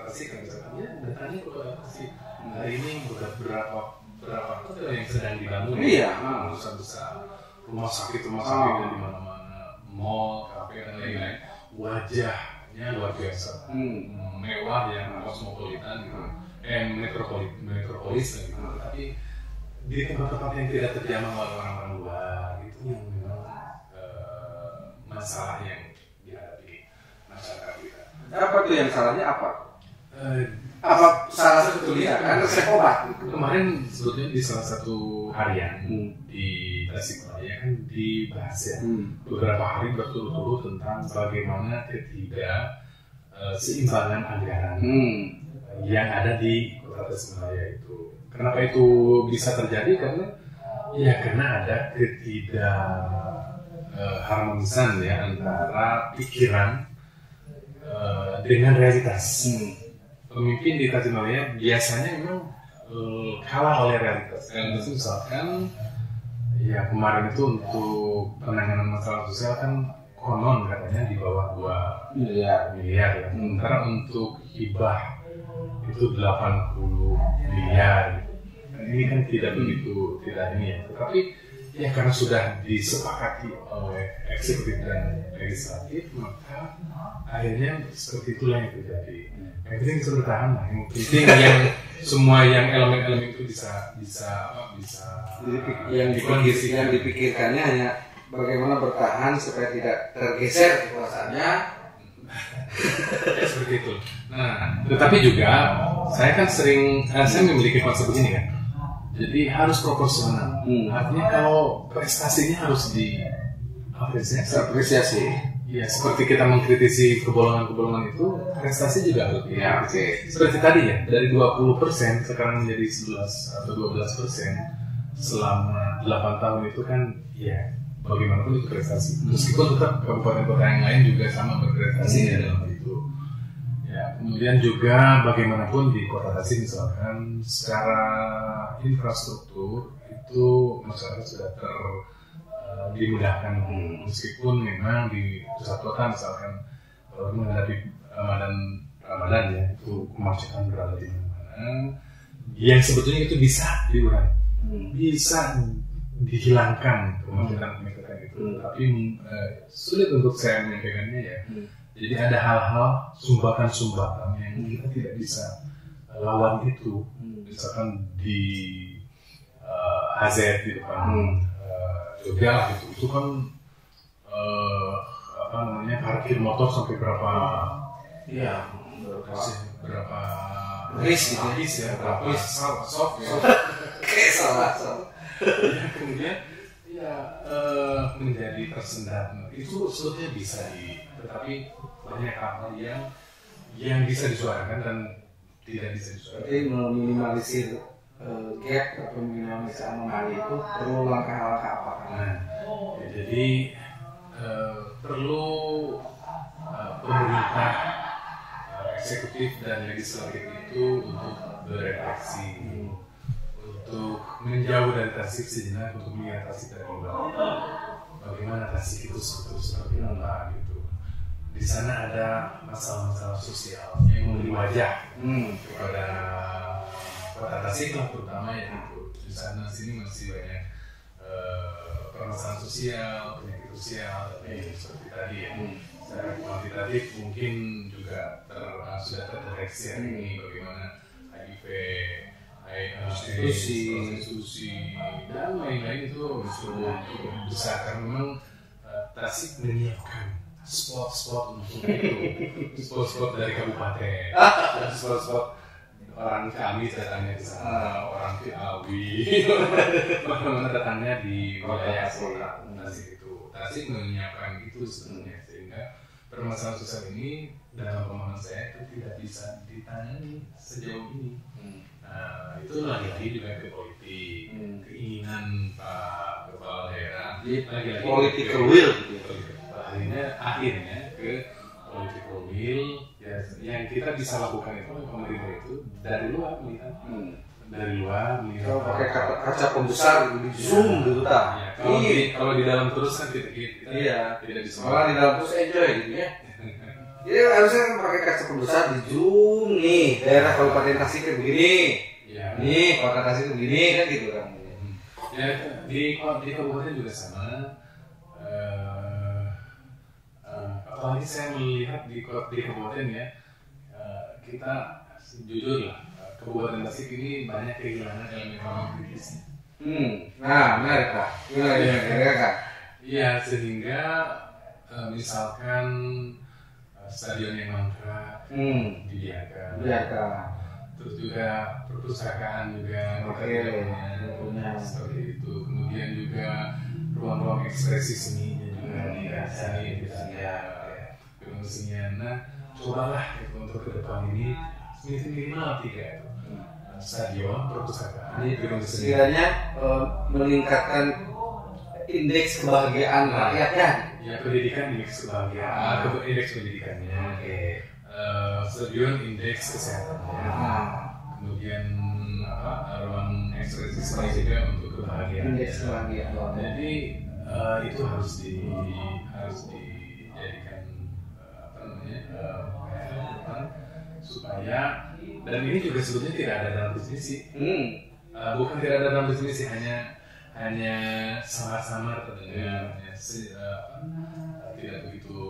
Tasik kan misalkan, ya datangnya ke kota Tasik. Hari ini berapa kota yang sedang dibangun? Besar-besar, rumah sakit dan di mana-mana, mall, kafe dan lain-lain. Wajahnya luar biasa, mewah yang kosmopolitan gitu. Metropolis gitu. Tapi di tempat-tempat yang tidak terjamah oleh orang-orang luar itu yang memang masalah yang dihadapi masyarakat kita. Apa tuh yang salahnya apa? Apa salah sebetulnya kan resep obat gitu. Kemarin sebetulnya di salah satu harian di Tasikmalaya kan dibahas ya beberapa hari berturut-turut tentang bagaimana ketidakseimbangan anggaran yang ada di kota Tasikmalaya itu. Kenapa itu bisa terjadi? Karena ada ketidakharmonisan ya antara pikiran dengan realitas. Pemimpin di Tasikmalaya biasanya memang kalah oleh realitas. Realitas misalkan ya kemarin itu untuk penanganan masalah sosial kan konon katanya di bawah 2 miliar ya. Sementara untuk hibah itu 80 miliar. Ini kan tidak begitu, tidak ini ya. Tetapi ya karena sudah disepakati oleh eksekutif dan legislatif, maka akhirnya seperti itulah yang terjadi. Yang penting bisa bertahan lah. Yang penting yang semua yang elemen-elemen itu bisa yang dipikirkannya hanya bagaimana bertahan supaya tidak tergeser kekuasaannya. Ya, seperti itu. Nah, tetapi juga saya kan saya memiliki konsep begini kan. Jadi harus proporsional. Artinya kalau prestasinya harus diapresiasi. Ya, seperti kita mengkritisi kebolongan-kebolongan itu, prestasi juga harus Ya, oke. Seperti tadi ya, dari 20% sekarang menjadi 11 atau 12% selama 8 tahun itu kan, ya bagaimanapun itu prestasi. Meskipun tetap kabupaten kota yang lain juga sama berprestasi ya dalam hal itu. Ya, kemudian juga bagaimanapun di Kota Tasik misalkan secara infrastruktur itu masyarakat sudah dimudahkan, meskipun memang di pusat kota misalkan kalau menghadapi Ramadan ya itu kemacetan berada di mana-mana yang sebetulnya itu bisa diurai, bisa dihilangkan kemacetan itu, tapi sulit untuk saya menyampaikannya ya. Jadi ada hal-hal sumbatan yang kita tidak bisa lawan itu, misalkan di AZ di depan Jogja lah gitu, itu kan parkir motor sampai berapa Ris ya, berapa soft kayak salah. Ya, kemudian menjadi tersendat itu sebetulnya bisa tetapi banyak hal yang bisa disuarakan dan tidak bisa disuarakan. Jadi meminimalisir gap atau minimalisir anomali itu perlu langkah-langkah apa? Jadi perlu pemerintah, eksekutif dan legislatif itu untuk berefleksi, untuk menjauh dari Tasik sejenak, untuk melihat Tasik dari luar. Bagaimana Tasik itu seperti apa gitu. Di sana ada masalah-masalah sosial yang memberi wajah kepada Kota Tasik lah terutama ya gitu. Di sana sini masih banyak permasalahan sosial, penyakit sosial, seperti tadi ya. Secara kuantitatif mungkin juga sudah terdeteksi hari ini bagaimana HIV, prostitusi dan lain-lain itu cukup besar karena memang Tasik menyiapkan spot-spot untuk itu, spot-spot dari kabupaten, spot-spot orang kami datangnya di sana, orang Ciawi, bagaimana datangnya di wilayah kota Tasik itu. Tasik menyiapkan itu sebenarnya sehingga permasalahan sosial ini dalam pemahaman saya itu tidak bisa ditangani sejauh ini. Nah, itu lagi-lagi juga ke politik, keinginan Pak Kepala Daerah, lagi-lagi political will gitu ya. Akhirnya ke political will ya, yang kita bisa lakukan itu pemerintah itu dari luar melihat, kalau pakai kaca pembesar di zoom gitu tak? Kalau di dalam terus kan kita tidak bisa. Malah di dalam terus enjoy gitu ya. Jadi harusnya kan pakai kaca pembesar di zoom nih, daerah Kabupaten Tasik kayak begini, nih Kota Tasik begini kan gitu kan. Ya di kabupaten juga sama. Apalagi saya melihat di kabupaten ya, kita jujur lah, Kabupaten Tasik ini banyak kehilangan elemen kritisnya. Nah, menarik Pak. Gimana Kak? Iya, sehingga misalkan stadion yang mangkrak dibiarkan. Terus juga perpustakaan juga punya seperti itu. Kemudian juga ruang-ruang ekspresi seninya juga dikasih seninya. Nah, cobalah gitu, untuk ke depan ini minimal 3 itu. Stadion, perpustakaan, sekiranya meningkatkan indeks kebahagiaan rakyatnya. Ya, pendidikan indeks kebahagiaan, indeks pendidikannya. Stadion indeks kesehatannya. Kemudian ruang ekspresi seni juga untuk kebahagiaan. Indeks kebahagiaan. Jadi itu harus dijadikan supaya, dan ini juga sebetulnya tidak ada dalam definisi. Bukan tidak ada dalam definisi, hanya samar-samar terdengar, tidak begitu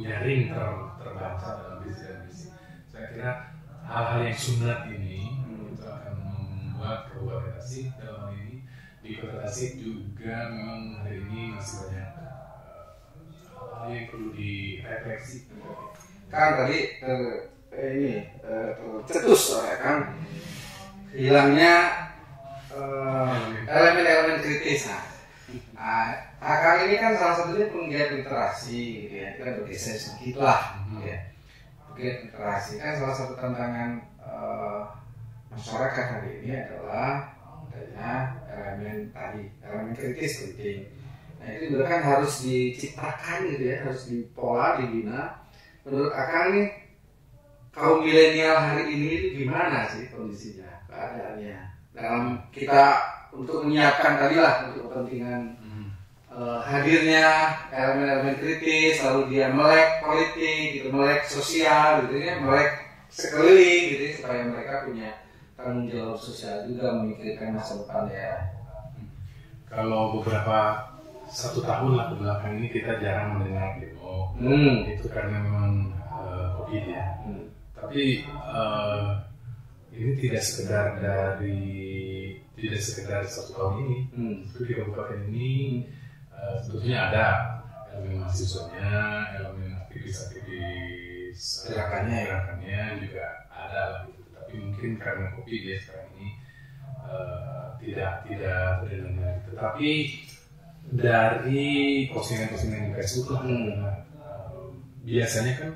nyaring terbaca dalam definisi. Saya kira hal-hal yang sunat ini itu akan membuat Kabupaten Tasik dalam hal ini di Kota Tasik juga memang hari ini masih banyak hal yang perlu direfleksi. Kan tadi cetus kan hilangnya elemen-elemen kritis. Akang ini kan salah satunya penggiat literasi, gitu ya. Kita bergeser sedikit lah, gitu ya. Penggiat literasi kan salah satu tantangan masyarakat hari ini adalah adanya elemen kritis penting. Nah itu juga kan harus diciptakan gitu ya, harus dipola, dibina. Menurut Akang nih, kaum milenial hari ini gimana sih kondisinya, keadaannya dalam kita untuk menyiapkan tadi lah untuk kepentingan hadirnya elemen-elemen kritis, lalu dia melek politik, gitu, melek sosial, gitu ya, melek sekeliling, gitu ya, supaya mereka punya tanggung jawab sosial juga memikirkan masa depan ya. Kalau beberapa 1 tahun lah belakang ini kita jarang mendengar demo, itu karena memang COVID ya. Tapi ini tidak sekedar 1 tahun ini, itu di kabupaten ini sebetulnya ada elemen mahasiswanya, elemen aktivis gerakannya juga ada lah gitu. Tapi mungkin karena COVID ya sekarang ini tidak terdengar. Tetapi dari postingan-postingan di Facebook lah, biasanya kan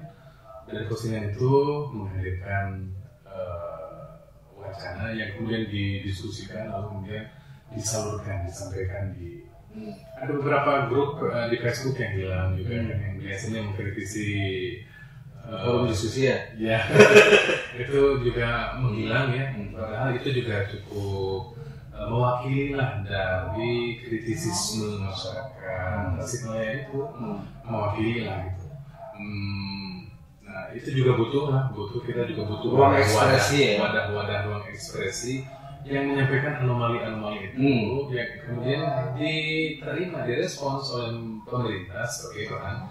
dari postingan itu menghadirkan wacana yang kemudian didiskusikan lalu kemudian disampaikan di ada beberapa grup di Facebook yang hilang juga yang biasanya mengkritisi forum diskusi ya. Ya. Itu juga menghilang ya. Padahal itu juga cukup mewakili lah dari kritisisme masyarakat Tasikmalaya itu, mewakili lah gitu. Nah itu juga kita juga butuh ruang ekspresi, wadah ruang ekspresi yang menyampaikan anomali-anomali itu yang kemudian diterima, direspons oleh pemerintah sebagai bahan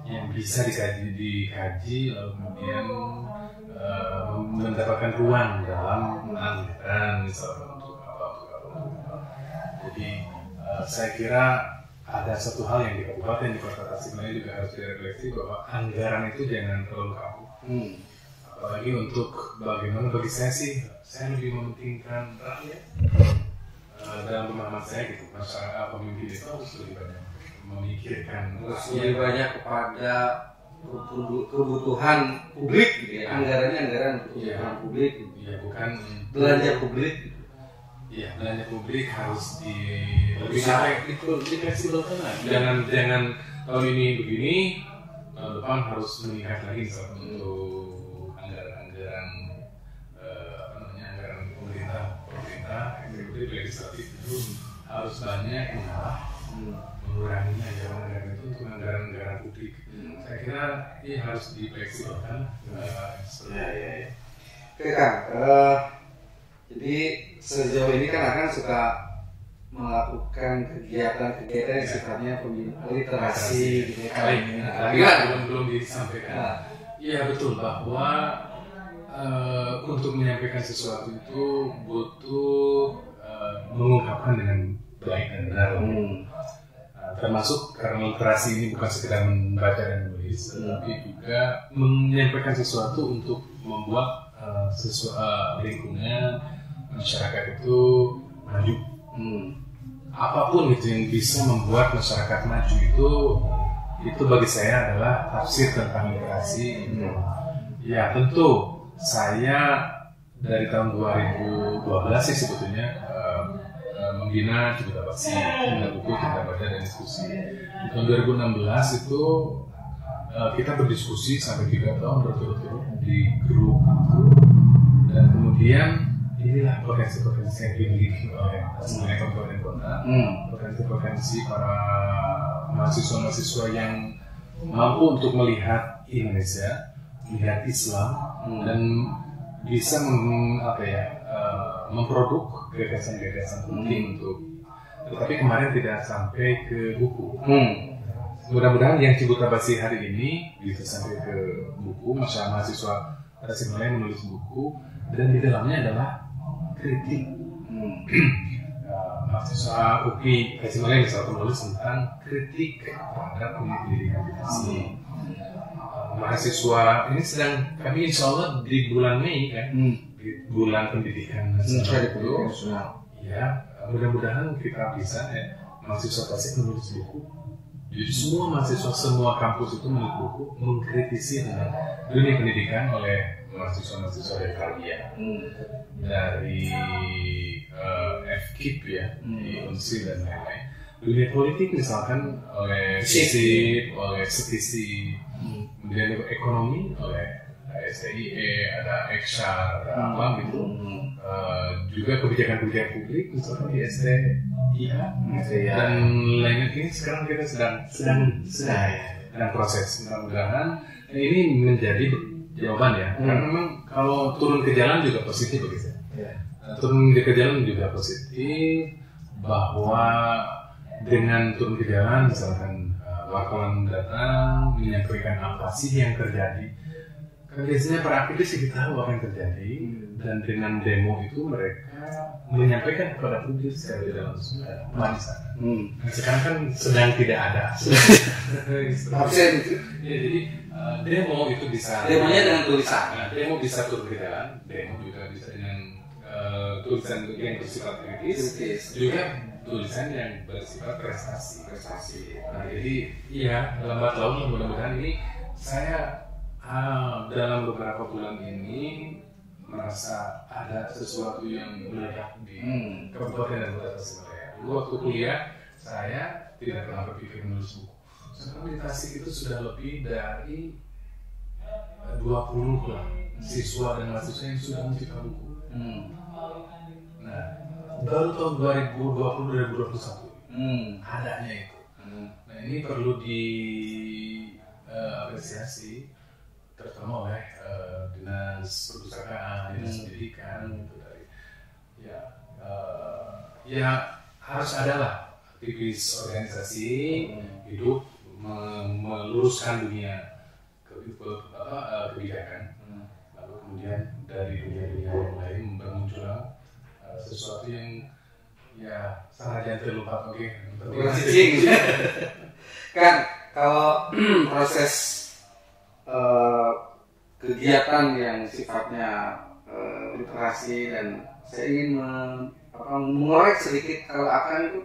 yang bisa dikaji lalu kemudian mendapatkan ruang dalam anggaran misalnya untuk apa. Jadi saya kira ada satu hal yang di kabupaten di kota Tasikmalaya juga harus direfleksi bahwa anggaran itu jangan terlalu kaku. Apalagi untuk bagaimana bagi saya lebih mementingkan rakyat dalam pemahaman saya gitu. Masyarakat pemimpin itu harus lebih banyak memikirkan, lebih banyak kepada kebutuhan publik gitu ya. Anggaran untuk kebutuhan publik. Iya, bukan belanja publik. Iya, belanja publik harus lebih difleksibelkan lah. Jangan tahun ini begini, tahun depan harus meningkat lagi misalnya untuk anggaran pemerintah, eksekutif, legislatif itu harus banyak mengurangi anggaran itu untuk anggaran publik. Saya kira ini harus difleksibelkan. Ya. Oke Kang, jadi sejauh ini kan akan suka melakukan kegiatan-kegiatan yang sifatnya literasi gitu ya. Belum disampaikan. Iya betul bahwa untuk menyampaikan sesuatu itu butuh mengungkapkan dengan baik dan benar. Termasuk karena literasi ini bukan sekedar membaca dan menulis, tetapi juga menyampaikan sesuatu untuk membuat lingkungan masyarakat itu maju. Apapun itu yang bisa membuat masyarakat maju itu bagi saya adalah tafsir tentang literasi. Ya tentu saya dari tahun 2012 sih sebetulnya membina Ciputa Basi, buku kita baca dan diskusi. Di tahun 2016 itu kita berdiskusi sampai 3 tahun berturut-turut di grup itu, dan kemudian inilah potensi-potensi yang dimiliki oleh Tasikmalaya Kabupaten Kota, potensi-potensi para mahasiswa-mahasiswa yang mampu untuk melihat Indonesia, melihat Islam, dan bisa memproduk gagasan-gagasan penting untuk. Tetapi kemarin tidak sampai ke buku. Mudah-mudahan yang Ciputa Basi hari ini bisa sampai ke buku. Mahasiswa Tasikmalaya menulis buku dan di dalamnya adalah kritik. Mahasiswa UPI Tasikmalaya misalnya menulis tentang kritik terhadap pendidikan di Tasik. Mahasiswa ini sedang kami insya Allah di bulan Mei kan, di bulan pendidikan nasional itu, ya mudah-mudahan kita bisa mahasiswa Tasik menulis buku. Jadi semua mahasiswa semua kampus itu menulis buku mengkritisi tentang dunia pendidikan oleh mahasiswa-mahasiswa dari Kalbia, dari FKIP ya, di Unsri dan lain-lain. Dunia politik misalkan oleh FISIP, oleh SETISI, kemudian ekonomi oleh STIE, ada EKSHAR, ada apa gitu. Juga kebijakan-kebijakan publik misalkan di STIH dan lainnya. Ini sekarang kita sedang proses. Mudah-mudahan ini menjadi jawaban ya. Karena memang kalau turun ke jalan juga positif begitu. Turun ke jalan juga positif, bahwa dengan turun ke jalan misalkan wartawan datang menyampaikan apa sih yang terjadi. Kan biasanya para aktivis kita tahu apa yang terjadi, dan dengan demo itu mereka menyampaikan kepada publik secara tidak langsung ada apa di sana. Nah, sekarang kan sedang tidak ada. Absen itu. Ya, jadi demo itu bisa. Demonya dengan tulisan. Nah, demo bisa turun ke jalan, demo juga bisa dengan tulisan yang bersifat kritis, juga tulisan yang bersifat prestasi. Nah, jadi ya lambat laun mudah-mudahan ini saya dalam beberapa bulan ini merasa ada sesuatu yang meledak di Kabupaten dan Kota Tasikmalaya. Dulu waktu kuliah saya tidak pernah berpikir menulis buku. Sekarang di Tasik itu sudah lebih dari 20 lah siswa dan mahasiswa yang sudah mencipta buku. Nah, baru tahun 2020-2021 adanya itu. Nah, ini perlu diapresiasi terutama oleh dinas perpustakaan, dinas pendidikan gitu dari ya harus adalah aktivis organisasi hidup meluruskan dunia kebijakan, lalu kemudian dari dunia yang lain bermunculan sesuatu yang ya sangat jangan terlupa. Kan kalau proses kegiatan yang sifatnya literasi, dan saya ingin mengorek sedikit kalau akan itu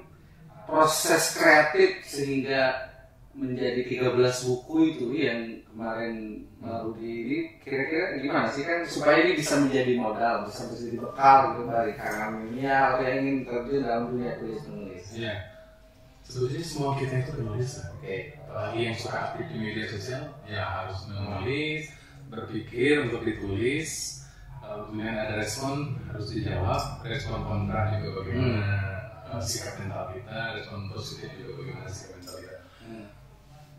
proses kreatif sehingga menjadi 13 buku itu yang kemarin baru ini kira-kira gimana sih, kan supaya ini bisa menjadi modal, bisa menjadi bekal gitu dari kalangan milenial yang ingin terjun dalam dunia tulis menulis. Iya. Sebetulnya semua kita itu penulis, apalagi yang suka aktif di media sosial, ya harus menulis, berpikir untuk ditulis, kemudian ada respon harus dijawab, respon kontra juga bagaimana sikap mental kita, respon positif juga bagaimana sikap mental kita.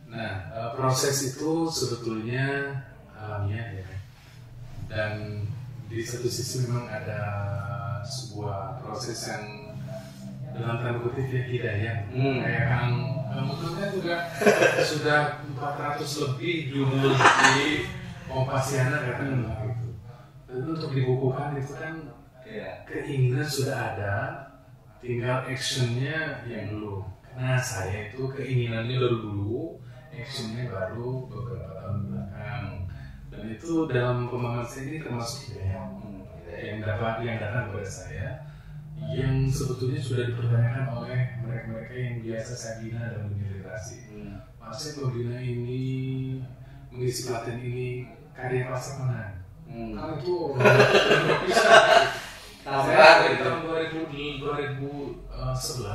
Nah, proses itu sebetulnya alamiah ya, dan di satu sisi memang ada sebuah proses yang dalam tanda kutip ya hidayah. Kayak Kang Mutun kan juga sudah 400 lebih judul di Kompasiana katakanlah gitu. Dan untuk dibukukan itu kan keinginan sudah ada, tinggal actionnya yang belum. Nah, saya itu keinginannya baru dulu, actionnya baru beberapa tahun belakang. Dan itu dalam pemahaman saya ini termasuk yang datang kepada saya, yang sebetulnya sudah dipertanyakan oleh mereka-mereka yang biasa saya bina dalam dunia literasi. Pak, saya membina ini, mengisi pelatihan ini, karya pasar menang. Kalau itu bisa. Saya di tahun 2011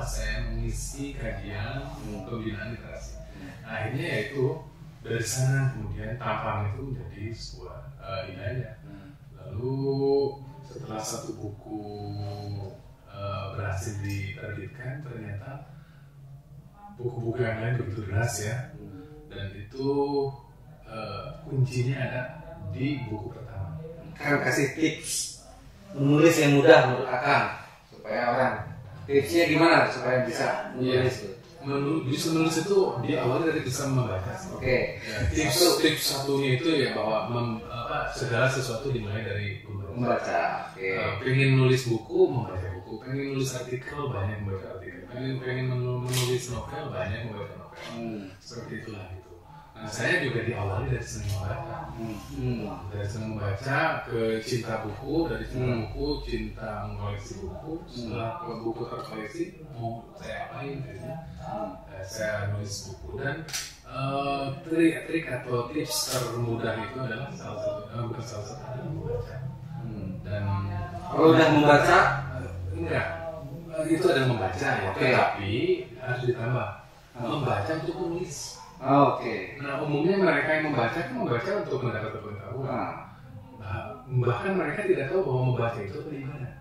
saya mengisi kajian pembinaan literasi. Akhirnya yaitu dari sana kemudian tampang itu menjadi sebuah hidayah. Lalu setelah satu buku berhasil diterbitkan, ternyata buku-buku yang lain begitu deras ya, dan itu kuncinya ada di buku pertama. Kan kasih tips menulis yang mudah menurut Akang supaya orang, tipsnya gimana supaya bisa menulis? Bisa menulis itu diawali dari bisa membaca. Tips satunya itu ya bahwa segala sesuatu dimulai dari membaca. Pengen nulis buku, membaca buku. Pengen nulis artikel, banyak membaca artikel. Pengen menulis novel, banyak membaca novel. Seperti itulah itu. Nah, saya juga diawali dari senang membaca. Dari senang membaca ke cinta buku, dari cinta buku cinta mengoleksi buku. Setelah buku terkoleksi, mau saya apain biasanya? Saya nulis buku dan trik atau tips termudah itu adalah bukan salah satu adalah membaca. Dan kalau udah membaca enggak, itu adalah membaca ya. Tetapi harus ditambah membaca untuk menulis. Nah, umumnya mereka yang membaca untuk mendapat pengetahuan. Bahkan mereka tidak tahu bahwa membaca itu beribadah.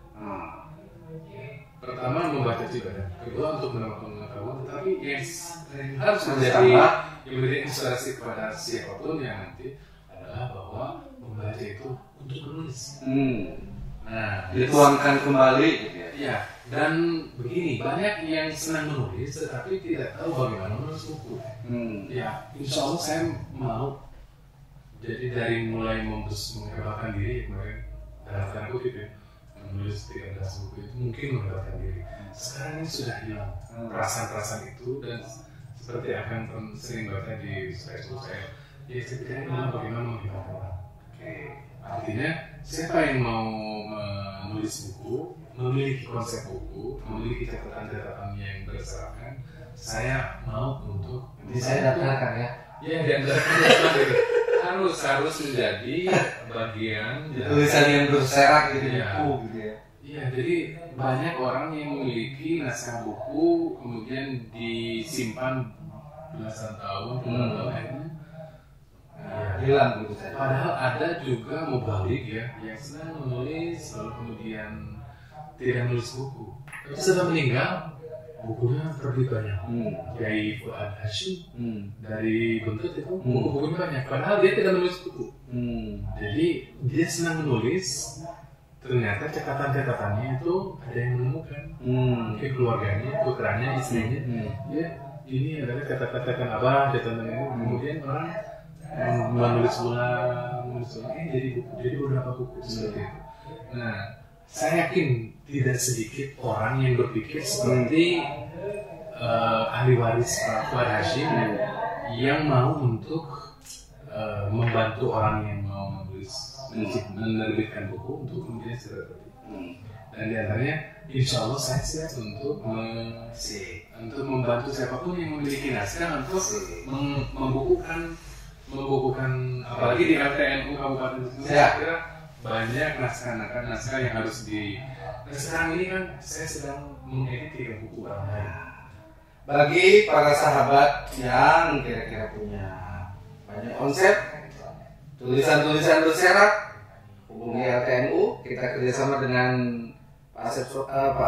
Pertama, membaca itu ibadah. Kedua, untuk mendapat pengetahuan. Tetapi yang harus menjadi inspirasi kepada siapapun yang nanti adalah bahwa membaca itu untuk menulis. Nah, dituangkan kembali gitu ya. Iya, dan begini, banyak yang senang menulis tetapi tidak tahu bagaimana menulis buku. Ya, insya Allah saya mau. Jadi dari mulai menghebatkan diri kemarin dalam tanda kutip ya, menulis 13 buku itu mungkin menghebatkan diri. Sekarang ini sudah hilang perasaan-perasaan itu dan seperti akan sering baca di Facebook saya, ya setidaknya bagaimana menghebatkan orang. Artinya siapa yang mau menulis buku, memiliki konsep buku, memiliki catatan-catatan yang berserakan, saya mau untuk saya daftarkan ya. Ya, diantarkan harus menjadi bagian tulisan yang berserak gitu ya. Buku gitu ya. Iya, jadi banyak orang yang memiliki naskah buku kemudian disimpan belasan tahun, akhirnya hilang gitu saja. Padahal ada juga mubalik ya yang senang menulis lalu kemudian tidak menulis buku. Tapi setelah meninggal bukunya terbit banyak. Kiai Fuad Hashim dari Buntut itu buku-bukunya banyak. Padahal dia tidak menulis buku. Jadi dia senang menulis. Ternyata catatan-catatannya itu ada yang menemukan. Mungkin keluarganya, putranya, istrinya. Ya, ini adalah catatan abah, catatan ini. Kemudian orang menulis ulang, jadi beberapa buku seperti itu. Nah, saya yakin tidak sedikit orang yang berpikir seperti ahli waris Pak Fuad Hashim yang mau untuk membantu orang yang mau menerbitkan buku untuk kemudian seperti itu. Dan diantaranya, insya Allah saya siap untuk membantu siapapun yang memiliki naskah untuk membukukan apalagi di LTNU Kabupaten Sumsel. Saya kira banyak naskah yang harus dan sekarang ini kan saya sedang mengedit 3 buku orang lain. Bagi para sahabat yang kira-kira punya banyak konsep, tulisan-tulisan berserak, hubungi LTNU. Kita kerjasama dengan Pak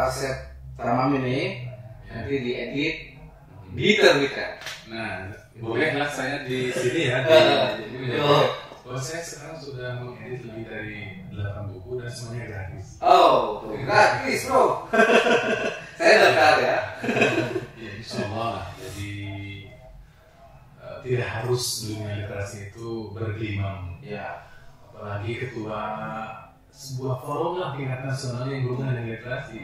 Asep Tamam ini, nanti diedit, diterbitkan. Nah, bolehlah saya di sini ya. Bahwa saya sekarang sudah mengedit lebih dari 8 buku dan semuanya gratis. Oh, gratis bro. Saya daftar ya. Ya, insya Allah. Jadi tidak harus dunia literasi itu bergelimang. Ya. Apalagi ketua sebuah forum lah tingkat nasional yang berhubungan dengan literasi.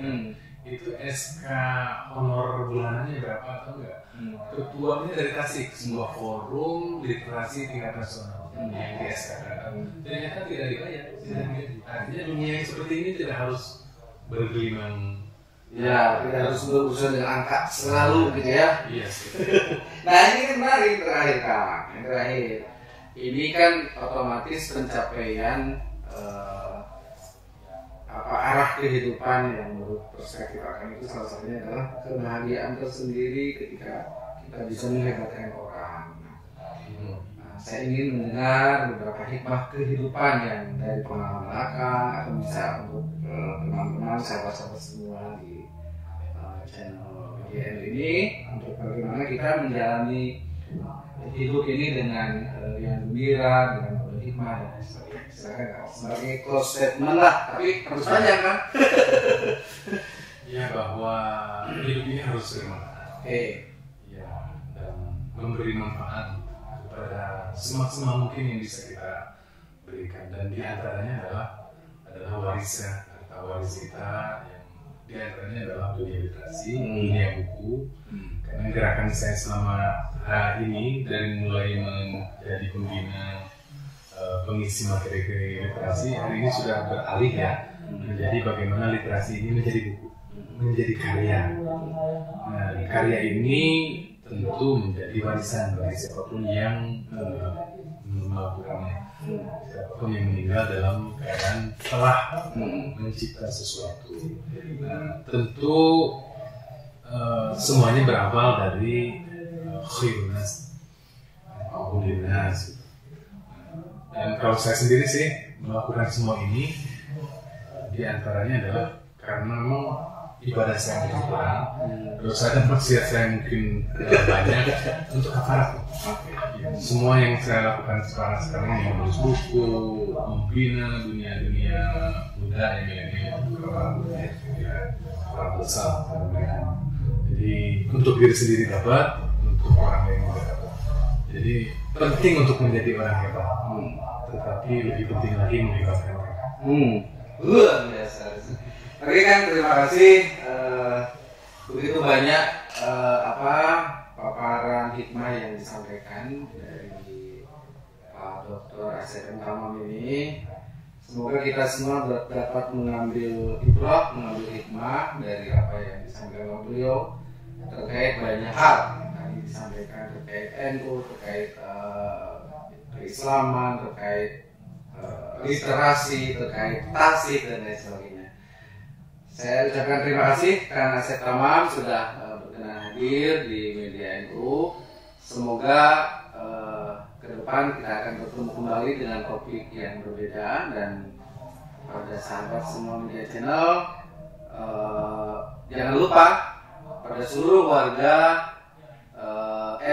Itu SK honor bulanannya berapa atau enggak? Ketuanya dari Tasik, sebuah forum literasi tingkat nasional yang di SK. Ternyata tidak dibayar, tidak digaji. Artinya dunia yang seperti ini tidak harus bergelimang. Ya, tidak harus berurusan dengan angka selalu gitu ya. Iya. Nah ini kan menarik terakhir Kang. Yang terakhir, ini kan otomatis pencapaian arah kehidupan yang menurut perspektif Akang itu salah satunya adalah kebahagiaan tersendiri ketika kita bisa menghebatkan orang. Nah, saya ingin mendengar beberapa hikmah kehidupan yang dari pengalaman Akang atau bisa untuk teman-teman sahabat-sahabat semua di channel BGN ini untuk bagaimana kita menjalani hidup ini dengan yang gembira, dengan penuh hikmah dan sebagainya. Silakan sebagai close statement lah, tapi harus panjang kan? Ya, bahwa hidup ini harus bermanfaat. Ya, dan memberi manfaat kepada semaksimal mungkin yang bisa kita berikan, dan diantaranya adalah warisnya, harta waris kita yang diantaranya adalah dunia literasi, dunia buku. Karena gerakan saya selama ini dari mulai menjadi pembina pengisi materi literasi, hari ini sudah beralih ya menjadi bagaimana literasi ini menjadi buku, menjadi karya. Nah, karya ini tentu menjadi warisan bagi siapapun yang melakukannya, siapapun yang meninggal dalam keadaan telah mencipta sesuatu. Nah, tentu semuanya berawal dari khairun nas, ma'ulin nas. Dan kalau saya sendiri sih melakukan semua ini diantaranya adalah karena memang ibadah saya mungkin kurang, dosa dan maksiat saya mungkin banyak untuk kafarat. Semua yang saya lakukan sekarang ini menulis buku, membina dunia muda yang milenial, orang besar. Jadi untuk diri sendiri dapat, untuk orang lain juga dapat. Jadi penting untuk menjadi orang hebat, tetapi lebih penting lagi melibatkan mereka. Luar biasa. Oke Kang, terima kasih. Begitu banyak paparan hikmah yang disampaikan dari Pak Dr. Asep M. Tamam ini. Semoga kita semua dapat mengambil ibrah, mengambil hikmah dari apa yang disampaikan oleh beliau terkait banyak hal yang tadi disampaikan terkait NU, terkait keislaman, terkait literasi, terkait tasik dan lain sebagainya. Saya ucapkan terima kasih Kang Asep Tamam sudah berkenan hadir di media NU. Semoga ke depan kita akan bertemu kembali dengan topik yang berbeda, dan pada sahabat semua media channel jangan lupa pada seluruh warga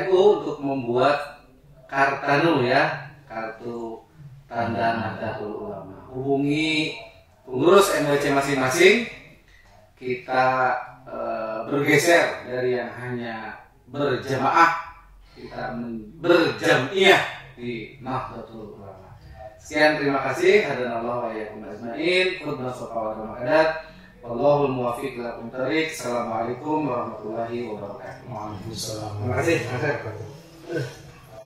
NU untuk membuat kartanu ya, kartu tanda Nahdlatul Ulama. Hubungi pengurus NWC masing-masing. Kita bergeser dari yang hanya berjamaah, kita berjamiah di Nahdlatul Ulama. Sekian, terima kasih. Hadanallahu wa iyyakum ajmain. Khudna sofa wa ramadan. Wallahul muwaffiq ila aqwamit thoriq. Assalamualaikum warahmatullahi wabarakatuh. Waalaikumsalam. Terima kasih.